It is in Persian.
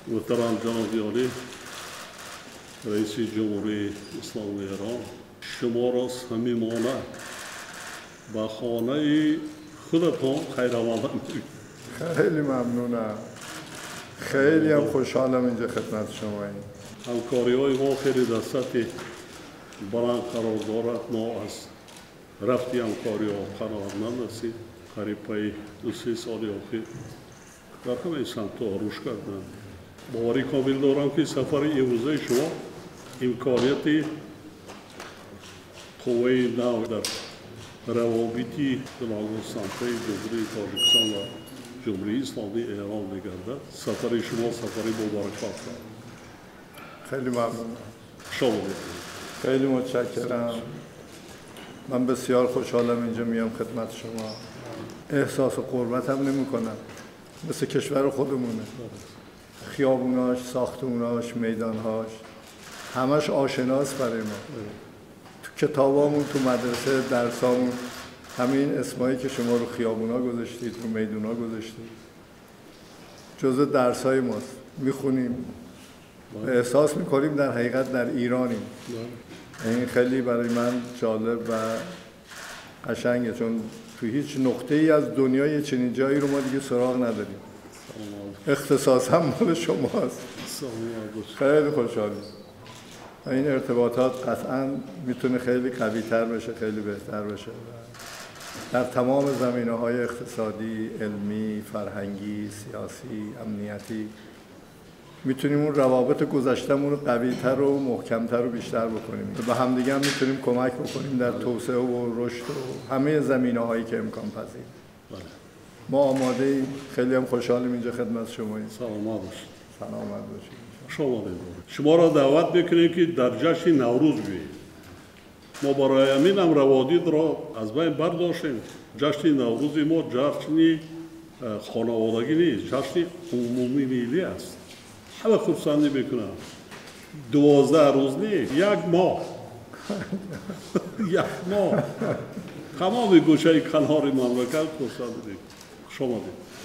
محترم جناب عالی رئیس جمهوری اسلامی ایران، شما را صمیمانه به خانه خودتان خیرآمدم می‌گویم. خیلی ممنونم. خیلی هم خوشحالم اینجا خدمت شماییم. همکاری‌های ما خیلی در سطح بلند قرار دارد. ما از رفت همکاری‌ها قناعتمند هستیم. قریب پای 2-3 سال اخیر در همه سمت‌ها رشد کردند. باوری کامل دارم که سفر امروزه شما امکانیت قوه نو در روابطی سمت‌های جمهوری تاجیکستان و جمهوری اسلامی ایران می‌گردد. سفر شما سفری با برکت است. خیلی ممنونم. شما باشید. خیلی متشکرم. من بسیار خوشحالم اینجا میام خدمت شما. احساس قربت هم نمی‌کنم. مثل کشور خودمونه. خیابوناش، ساختموناش، میدانهاش همش آشناست برای ما. تو کتابامون، تو مدرسه، درسامون همین اسمایی که شما رو خیابونا گذاشتید، رو میدونا گذاشتید جزء درسای ماست. میخونیم، احساس میکنیم در حقیقت در ایرانیم. این خیلی برای من جالب و قشنگه، چون تو هیچ نقطه ای از دنیای چنین جایی رو ما دیگه سراغ نداریم. اختصاص هم مال شماست. خیلی خوشحالیم. این ارتباطات قطعا میتونه خیلی قوی تر بشه، خیلی بهتر بشه. در تمام زمینه‌های اقتصادی، علمی، فرهنگی، سیاسی، امنیتی میتونیم اون روابط گذشته‌مون رو قوی‌تر و محکم‌تر و بیشتر بکنیم. به همدیگه هم میتونیم کمک بکنیم در توسعه و رشد و همه زمینه‌هایی که امکان پذیر. ما آماده ایم. خیلی هم خوشحالیم اینجا خدمت شماییم. سلامت باشید. سلامت باشید. شما را دعوت میکنیم که در جشن نوروز بیایید. ما برای همین هم روادید را از بین برداشتیم. جشن نوروز ما جشن خانوادگی نیست، جشن عمومی ملی است. همه خرسندی میکنن. 12 روز نیست، 1 ماه. 1 ماه. تمام گوشه کنار مملکت خرسندی. شما دید.